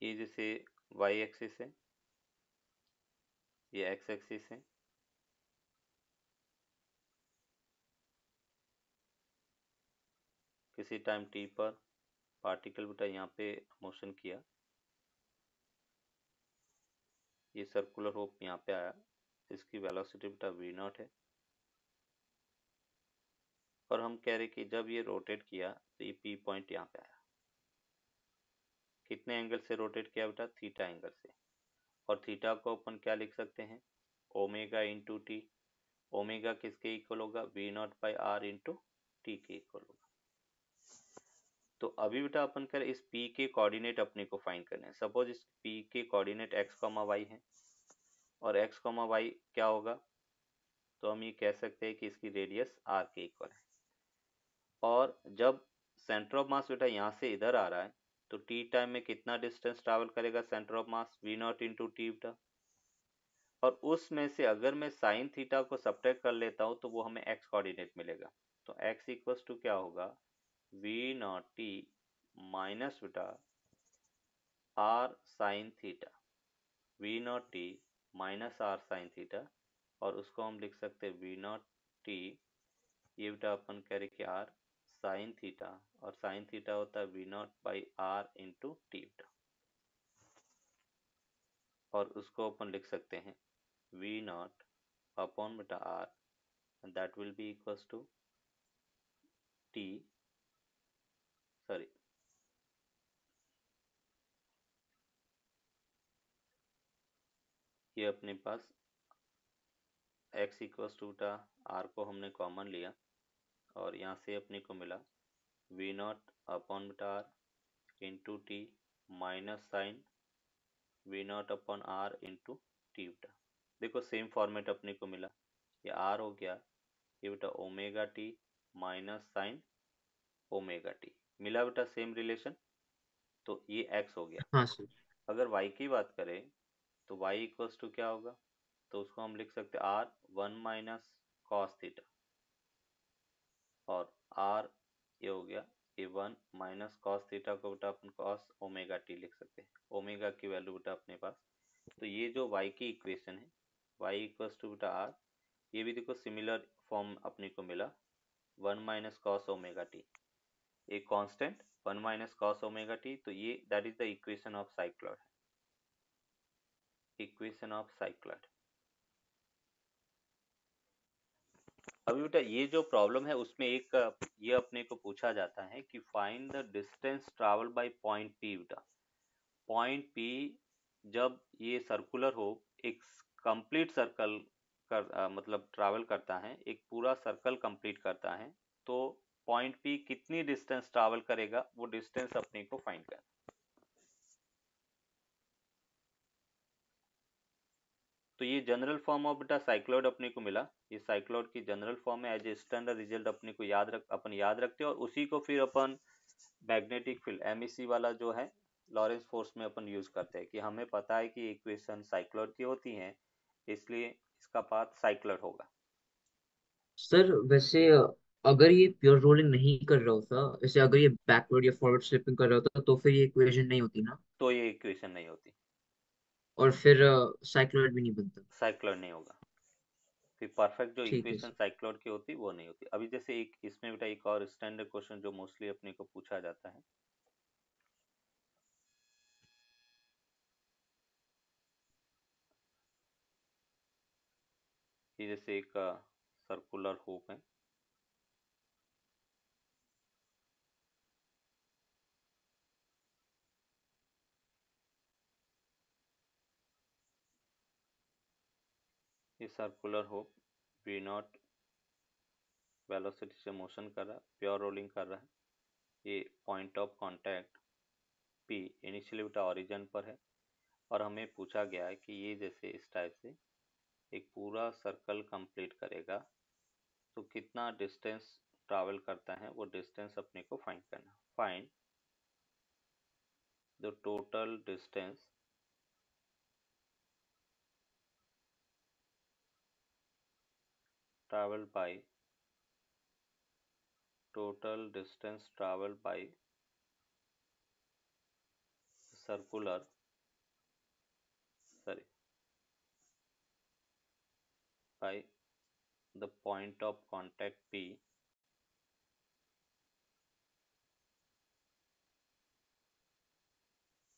ये जैसे वाई एक्सिस है, ये एक्स एक्सिस है, किसी टाइम टी पर पार्टिकल बेटा यहाँ पे मोशन किया, ये सर्कुलर होप यहाँ पे आया, इसकी वेलोसिटी बेटा वी नॉट है, और हम कह रहे कि जब ये रोटेट किया तो ये पी पॉइंट यहाँ पे आया। कितने एंगल से रोटेट किया बेटा? थीटा एंगल से। और थीटा को अपन क्या लिख सकते हैं? Omega into t. ओमेगा किसके इक्वल होगा? V naught by r into T के इक्वल होगा। तो अभी बेटा अपन करें इस P के कोऑर्डिनेट अपने को फाइंड करने हैं। सपोज इस P के कोऑर्डिनेट x, y है और x, y क्या होगा? तो हम ये कह सकते हैं कि इसकी रेडियस r के इक्वल है। और जब सेंटर ऑफ मास बेटा यहाँ से इधर आ रहा है तो t टाइम में कितना डिस्टेंस ट्रैवल करेगा centre of mass? v not into t बेटा। और उसमें से अगर मैं साइन थीटा को सब्ट्रैक्ट कर लेता हूँ तो वो हमें x कोऑर्डिनेट मिलेगा। तो x इक्वल्स टू क्या होगा? v नॉट टी माइनस बेटा r sine theta, v not t minus r sine theta, और उसको हम लिख सकते हैं वी नॉट टी, ये बेटा अपन करें कि आर साइन थीटा, और साइन थीटा होता है v naught by r into t बेटा, और उसको अपन लिख सकते हैं वी नॉट अपॉन बेटा r, that will be equals to t, sorry ये अपने पास x इक्वल्स टू बेटा आर को हमने कॉमन लिया और यहाँ से अपने को मिला वी नॉट अपॉन बेटा r into t minus sine v not upon r into t बेटा। देखो सेम फॉर्मेट अपने को मिला, ये आर हो गया, ये बेटा omega T minus sign omega T, मिला बेटा सेम रिलेशन। तो ये एक्स हो गया। हाँ सर। अगर वाई की बात करें तो वाई इक्वल्स टू क्या होगा? तो उसको हम लिख सकते हैं r one minus cos theta, और आर ये हो गया ये वन माइनस कॉस थीटा को बेटा अपन कॉस ओमेगा टी लिख सकते हैं, ओमेगा की वैल्यू बेटा अपने पास। तो ये जो y की इक्वेशन है, y इक्वल्स टू बेटा आर, ये भी देखो सिमिलर फॉर्म अपने को मिला, one minus cos omega t, एक constant one minus cos omega t, तो ये that is the equation of cycloid, equation of cycloid. अभी बेटा ये जो प्रॉब्लम है उसमें एक ये अपने को पूछा जाता है कि find the distance travel by point P बेटा। पॉइंट पी जब ये सर्कुलर हो, एक कंप्लीट सर्कल मतलब ट्रैवल करता है, एक पूरा सर्कल कंप्लीट करता है, तो पॉइंट पी कितनी डिस्टेंस ट्रैवल करेगा, वो डिस्टेंस अपने को फाइंड करना। तो ये जनरल फॉर्म ऑफ बेटा साइक्लॉइड अपने को मिला, ये साइक्लॉइड की जनरल फॉर्म है, एज ए स्टैंडर्ड रिजल्ट अपने को अपन याद रखते हैं, और उसी को फिर अपन मैग्नेटिक फील्ड एमईसी वाला जो है लॉरेंस फोर्स में अपन यूज करते हैं कि हमें पता है कि इक्वेशन साइक्लॉइड की होती हैं, इसलिए इसका पाथ साइक्लॉइड होगा। सर वैसे अगर ये प्योर रोलिंग नहीं कर रहा होता, जैसे अगर ये बैकवर्ड या फॉरवर्ड स्लिपिंग कर रहा होता तो फिर ये इक्वेशन नहीं होती ना, तो ये इक्वेशन नहीं होती, और फिर साइक्लॉइड भी नहीं बनता। साइक्लॉइड नहीं होगा, फिर परफेक्ट जो ठीक है इक्वेशन सर। साइक्लॉइड की होती वो नहीं होती। अभी जैसे एक इसमें बेटा एक और स्टैंडर्ड क्वेश्चन जो मोस्टली अपने को पूछा जाता है, ये जैसे एक सर्कुलर होप है, ये circular hoop v naught velocity से मोशन कर रहा है, प्योर रोलिंग कर रहा है। ये point of contact P initially बेटा ओरिजिन पर है और हमें पूछा गया है कि ये जैसे इस टाइप से एक पूरा सर्कल कंप्लीट करेगा तो कितना डिस्टेंस ट्रैवल करता है, वो डिस्टेंस अपने को फाइंड करना। Find the total distance travel by total distance traveled by circular sorry by the point of contact P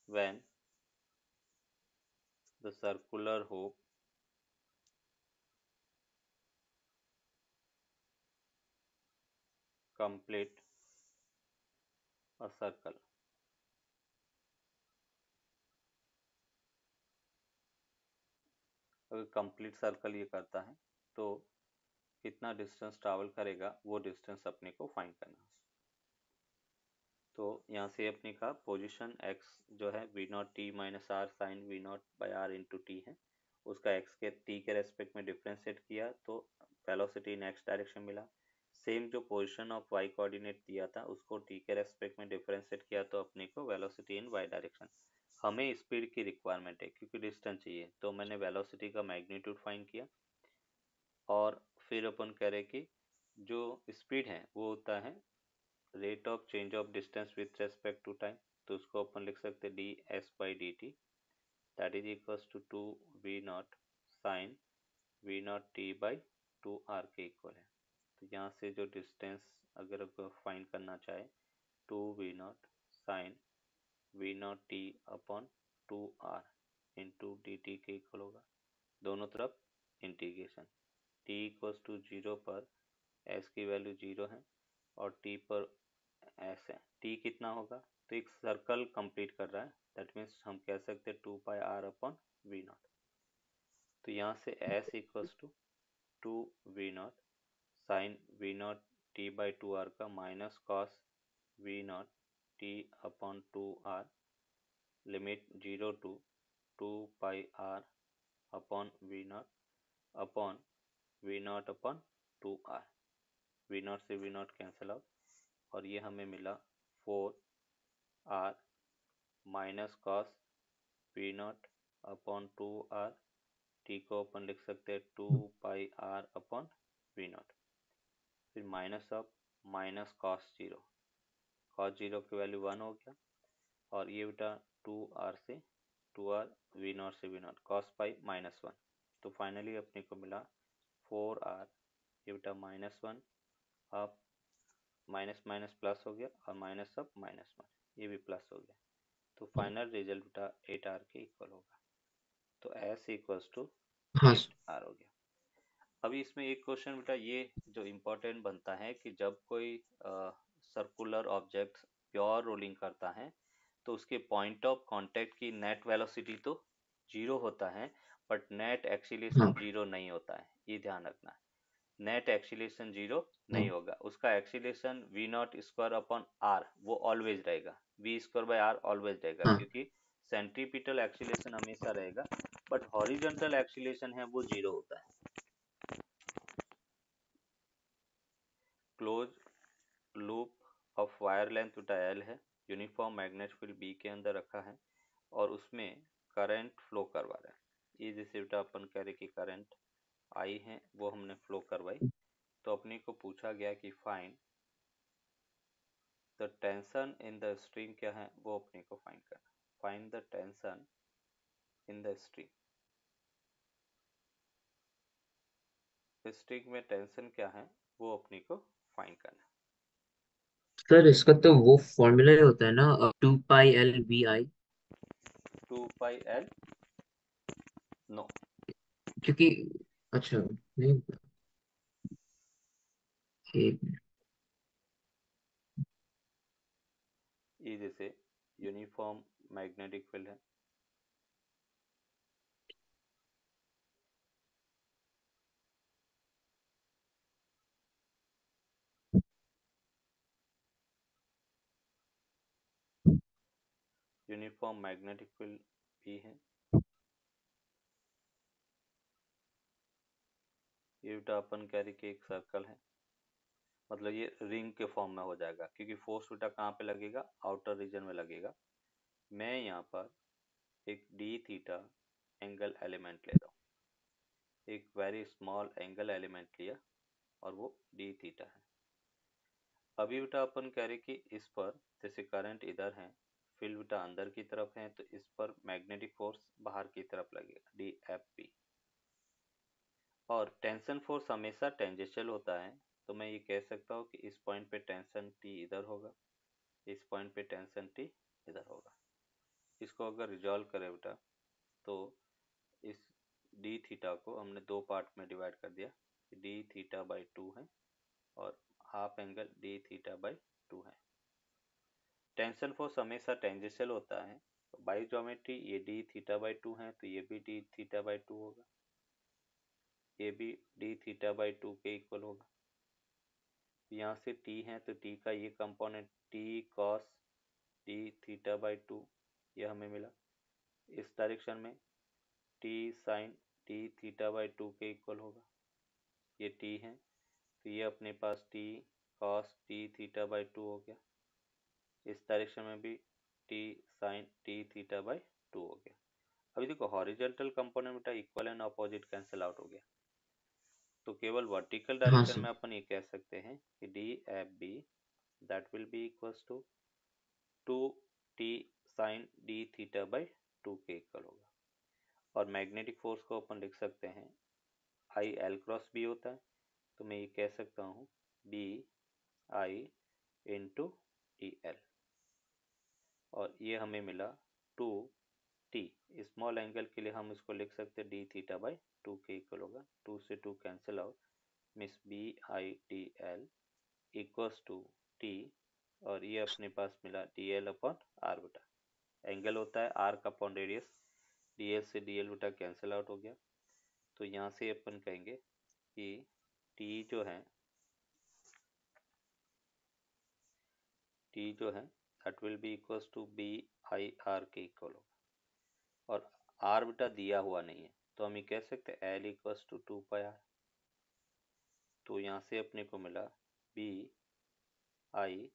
when the circular hoop complete a circle। अगर कंप्लीट सर्कल ये करता है तो कितना डिस्टेंस ट्रैवल करेगा, वो डिस्टेंस अपने को फाइंड करना। तो यहाँ से अपने का पोजीशन x जो है v naught t minus r sine v naught by r into t है, उसका x के t के रेस्पेक्ट में डिफरेंशिएट किया तो वेलोसिटी इन x डायरेक्शन मिला। सेम जो पोजीशन ऑफ y कोऑर्डिनेट दिया था उसको t के रेस्पेक्ट में डिफरेंशिएट किया तो अपने को वेलोसिटी इन y डायरेक्शन। हमें स्पीड की रिक्वायरमेंट है क्योंकि डिस्टेंस चाहिए, तो मैंने वेलोसिटी का मैग्नीट्यूड फाइंड किया और फिर अपन कह रहे कि जो स्पीड है वो होता है rate of change of distance with respect to time, तो उसको अपन लिख सकते हैं d s by D t that is equals to two we not sine v not t by two r के इक्वल है। तो यहाँ से जो डिस्टेंस अगर फाइंड करना चाहे two we not sine v not t upon two r into d t के इक्वल होगा, दोनों तरफ integration. T equals to zero पर एस की वैल्यू जीरो है और टी पर एस है, टी कितना होगा, तो एक सर्कल कंप्लीट कर रहा है दैट मीन्स हम कह सकते हैं two pi r upon we not. तो यहाँ से s equals to two we not sine v not t by two r का minus cos v not t upon two r limit zero to two pi r upon we not upon we not upon two r. V not से वी नॉट कैंसिल आउट और ये हमें मिला four r minus cos v not upon two are, T को अपन लिख सकते हैं two pi r upon we not, फिर minus of minus cos zero की वैल्यू वन हो गया और ये बेटा टू आर से टू आर वी नॉट से v not cos pi minus one, तो फाइनली अपने को मिला फोर आर, ये बेटा माइनस वन अब माइनस माइनस प्लस हो गया और माइनस ऑफ माइनस वन ये भी प्लस हो गया, तो फाइनल रिजल्ट बेटा एट आर के इक्वल होगा। तो एस इक्वल्स टू हाँ एट आर हो गया। अभी इसमें एक क्वेश्चन बेटा ये जो इम्पोर्टेंट बनता है कि जब कोई सर्कुलर ऑब्जेक्ट प्योर रोलिंग करता है तो उसके पॉइंट ऑफ कांटेक्ट की नेट वेलोसिटी तो जीरो होता है बट नेट एक्सीलरेशन हाँ जीरो नहीं होता है, ये ध्यान रखना है। नेट एक्सीलरेशन जीरो नहीं हाँ होगा, उसका acceleration v naught square upon r वो ऑलवेज रहेगा, v square by r always रहेगा हाँ क्योंकि सेंट्रीपिटल एक्सीलरेशन हमेशा रहेगा बट हॉरिजॉन्टल एक्सीलरेशन है वो जीरो होता है। Close loop of wire length बेटा एल है, यूनिफॉर्म मैग्नेट फील्ड बी के अंदर रखा है और उसमें करंट फ्लो करवा रहा है। ये जैसे बेटा अपन कह रहे कि करंट आई है वो हमने फ्लो करवाई, तो अपने को पूछा गया कि find the tension in the string क्या है वो अपने को फाइंड करना। Find the tension in the string, string में टेंशन क्या है वो अपने को फाइंड करना। सर इसका तो वो फॉर्मूला ही होता है ना, two pi l v I. Two pi l no, क्योंकि अच्छा नहीं, एक मिनट। ये जैसे यूनिफॉर्म मैग्नेटिक फील्ड है यूनिफॉर्म मैग्नेटिक फील्ड भी है। ये बेटा अपन कह रहे कि एक सर्कल है, मतलब ये रिंग के फॉर्म में हो जाएगा, क्योंकि फोर्स बेटा कहाँ पे लगेगा, आउटर रीजन में लगेगा। मैं यहाँ पर एक डी थीटा एंगल एलिमेंट ले रहा हूँ, एक वेरी स्मॉल एंगल एलिमेंट लिया और वो डी थीटा है। अभी बेटा अपन कह रहे कि इस पर जैसे करंट इधर है, फील्ड बेटा अंदर की तरफ है, तो इस पर मैग्नेटिक फोर्स बाहर की तरफ लगेगा, डी एफ पी। और टेंशन फोर्स हमेशा टेंजेंशियल होता है, तो मैं ये कह सकता हूँ कि इस पॉइंट पे टेंशन टी इधर होगा, इस पॉइंट पे टेंशन टी इधर होगा। इसको अगर रिजॉल्व करें बेटा, तो इस डी थीटा को हमने दो पार्ट में डिवाइड कर दिया, डी थीटा बाई 2 है और half angle D theta by 2 है। टेंशन फोर्स हमेशा टेंजेंशियल होता है, तो बाई ज्योमेट्री ये डी थीटा बाई 2 है, तो ये भी डी थीटा बाई 2 होगा, ये भी डी थीटा बाई 2 के इक्वल होगा। यहाँ से t है तो t का ये component t cos D theta by 2 ये हमें मिला। इस डायरेक्शन में t sin d theta by 2 के इक्वल होगा, ये t है तो ये अपने पास t cos D theta by 2 हो गया। इस डायरेक्शन में भी t sin d theta by 2 हो गया। अभी देखो हॉरिजॉन्टल कंपोनेंट बेटा equal and opposite cancel out हो गया, तो केवल वर्टिकल हाँ डायरेक्शन सर। में अपन ये कह सकते हैं कि d F B that will be equals to 2t sin d theta by 2 के इक्वल होगा। और मैग्नेटिक फोर्स को अपन लिख सकते हैं आई एल क्रॉस बी होता है, तो मैं ये कह सकता हूँ B I into d l, और ये हमें मिला 2t। स्मॉल एंगल के लिए हम इसको लिख सकते हैं डी थीटा बाई 2 के इक्वल होगा, 2 से 2 कैंसिल आउट, मिस B I d l equals to t, और ये अपने पास मिला डी एल अपॉन आर बेटा। एंगल होता है arc upon radius, d l से डी एल बेटा कैंसिल आउट हो गया, तो यहाँ से अपन कहेंगे कि टी जो है that will be equals to B I r के इक्वल होगा। और आर बेटा दिया हुआ नहीं है, तो हम ये कह सकते हैं l equals to 2 pi r, तो यहाँ से अपने को मिला बी आई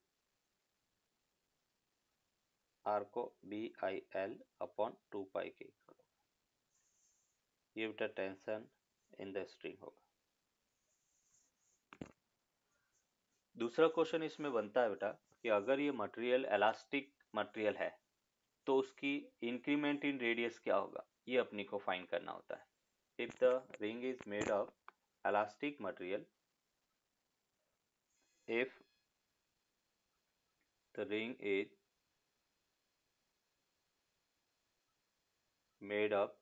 आर को B I l upon 2 pi के इक्वल होगा। ये बेटा टेंशन इन द स्ट्रिंग होगा। दूसरा क्वेश्चन इसमें बनता है बेटा कि अगर ये मटेरियल इलास्टिक मटेरियल है तो उसकी इंक्रीमेंट इन रेडियस क्या होगा, ये अपनी को फाइंड करना होता है। If the ring is made of elastic material, if the ring is made of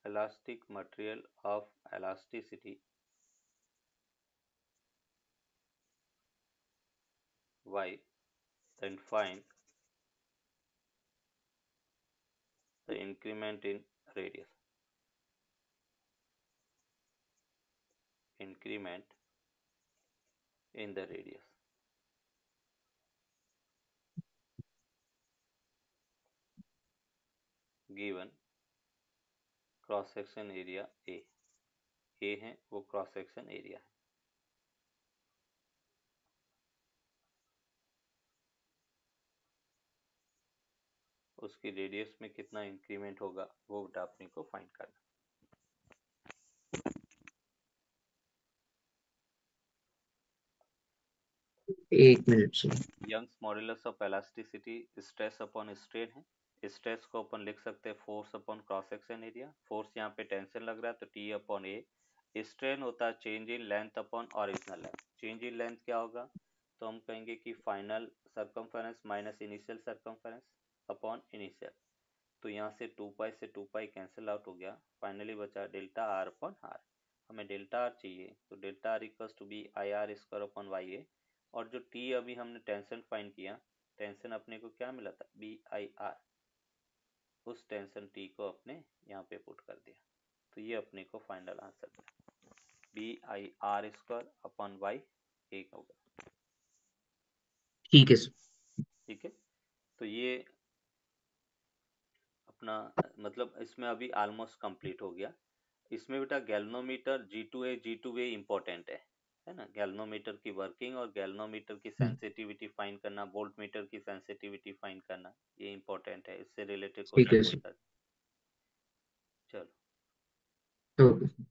elastic material, of elasticity y, then find the increment in radius, increment in the radius given cross section area A है वो क्रॉस सेक्शन एरिया है। उसकी रेडियस में कितना इंक्रीमेंट होगा वो बेटा अपने को फाइंड करना। एक minute sir. Young's modulus of elasticity stress upon strain है। स्ट्रेस को अपन लिख सकते हैं force upon cross section area, force यहाँ पे टेंशन लग रहा है तो टी अपॉन ए। स्ट्रेन होता है change in length upon original length. Change in length क्या होगा, तो हम कहेंगे कि final circumference minus initial circumference upon initial, तो यहाँ से 2 पाई से 2 पाई कैंसिल आउट हो गया, फाइनली बचा डेल्टा आर अपॉन आर। हमें डेल्टा आर चाहिए, तो delta r equals to B I r square upon y a, और जो टी अभी हमने टेंशन फाइंड किया, टेंशन अपने को क्या मिला था बी आई आर, उस टेंशन टी को अपने यहाँ पे पुट कर दिया, तो ये अपने को फाइनल आंसर है। BIR² / 1 होगा। ठीक है सर। ठीक है, तो ये अपना मतलब इसमें अभी ऑलमोस्ट कंप्लीट हो गया। इसमें बेटा गैल्वेनोमीटर G2A इंपॉर्टेंट है ना। गैल्वेनोमीटर की वर्किंग और गैल्वेनोमीटर की हम्म, सेंसिटिविटी फाइंड करना, वोल्ट मीटर की सेंसिटिविटी फाइंड करना, ये इंपॉर्टेंट है, इससे रिलेटेड ठीक क्वेश्चन है सर। पूछा। चलो। ओके।